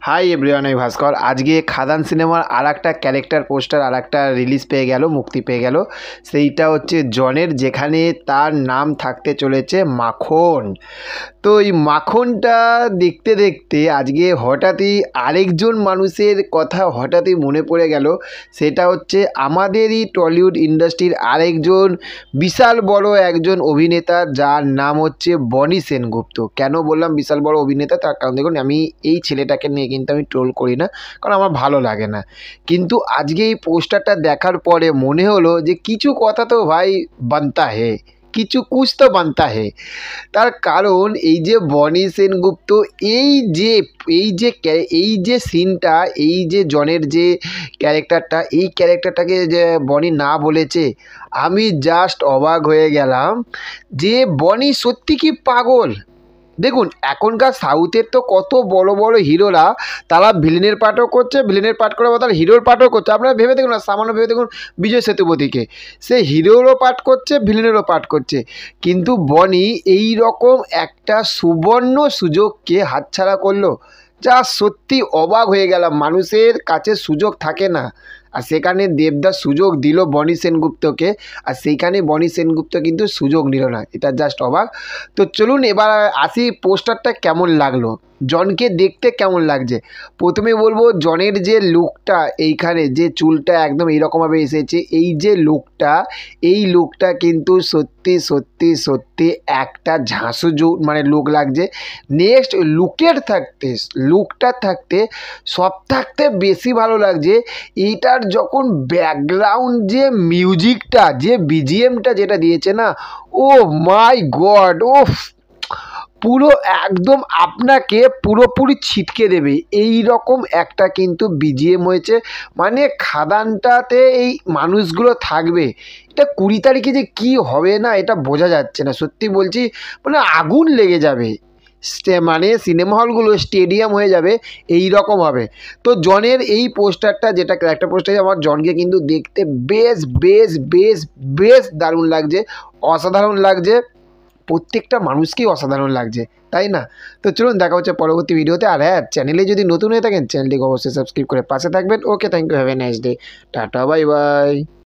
Hi everyone, আমি ভাস্কর। আজকে খাদান সিনেমার আর একটা ক্যারেক্টার পোস্টার আর একটা রিলিজ পেয়ে গেল, মুক্তি পেয়ে গেল। সেইটা হচ্ছে জনের, যেখানে তার নাম থাকতে চলেছে মাখন। তো এই মাখনটা দেখতে দেখতে আজকে হঠাৎই আরেকজন মানুষের কথা হঠাৎই মনে পড়ে গেল। সেটা হচ্ছে আমাদেরই টলিউড ইন্ডাস্ট্রির আরেকজন বিশাল বড় একজন অভিনেতা, যার নাম হচ্ছে বনি সেনগুপ্ত। কেন বললাম বিশাল বড় অভিনেতা? তার কারণ দেখুন, আমি এই ছেলেটাকে নিয়ে কিন্তু আমি ট্রোল করি না, কারণ আমার ভালো লাগে না। কিন্তু আজকে এই পোস্টারটা দেখার পরে মনে হলো যে কিছু কথা তো ভাই বানতা হে, কিছু কুছ তো বানতা হে। তার কারণ এই যে বনি সেনগুপ্ত, এই যে এই যে সিনটা, এই যে জনের যে ক্যারেক্টারটা, এই ক্যারেক্টারটাকে যে বনি না বলেছে, আমি জাস্ট অবাক হয়ে গেলাম যে বনি সত্যি কি পাগল। দেখুন, এখনকার সাউথের তো কত বড় বড় হিরোরা, তারা ভিলেনের পার্টও করছে, ভিলেনের পার্ট করার তারা হিরোর পার্টও করছে। আপনারা ভেবে দেখুন না, সামান্য ভেবে দেখুন বিজয় সেতুপতিকে, সে হিরোরও পার্ট করছে, ভিলেনেরও পার্ট করছে। কিন্তু বনি এই রকম একটা সুবর্ণ সুযোগকে হাতছাড়া করলো, যা সত্যি অবাক হয়ে গেলাম। মানুষের কাছে সুযোগ থাকে না, আর সেখানে দেবদাস সুযোগ দিল বনি সেনগুপ্তকে, আর সেইখানে বনি সেনগুপ্ত কিন্তু সুযোগ নিল না। এটা জাস্ট অবাক। তো চলুন এবার আসি পোস্টারটা কেমন লাগলো, জনকে দেখতে কেমন লাগছে। প্রথমে বলবো, জনের যে লুকটা, এইখানে যে চুলটা একদম এইরকমভাবে এসেছে, এই যে লুকটা, এই লুকটা কিন্তু সত্যি সত্যি সত্যি একটা ঝাঁসু মানে লুক লাগছে। নেক্সট লুকটা থাকতে সব থাকতে বেশি ভালো লাগছে এইটার যখন ব্যাকগ্রাউন্ড যে মিউজিকটা, যে বিজিএমটা যেটা দিয়েছে না, ও মাই গড, ওফ, পুরো একদম আপনাকে পুরোপুরি ছিটকে দেবে এই রকম একটা কিন্তু বিজিএম হয়েছে। মানে খাদানটাতে এই মানুষগুলো থাকবে, এটা 20 তারিখে যে কি হবে না এটা বোঝা যাচ্ছে না, সত্যি বলছি। মানে আগুন লেগে যাবে, মানে সিনেমা হলগুলো স্টেডিয়াম হয়ে যাবে, এই রকম হবে। তো জনের এই পোস্টারটা, যেটা ক্যারেক্টার পোস্টার, আমার জনকে কিন্তু দেখতে বেশ বেশ বেশ বেশ দারুণ লাগছে, অসাধারণ লাগছে, প্রত্যেকটা মানুষকেই অসাধারণ লাগছে, তাই না? তো চলুন দেখা হচ্ছে পরবর্তী ভিডিওতে। আর হ্যাঁ, চ্যানেলে যদি নতুন হয়ে থাকেন চ্যানেলটিকে অবশ্যই সাবস্ক্রাইব করে পাশে থাকবেন। Okay, thank you, have a nice day, tata, bye by.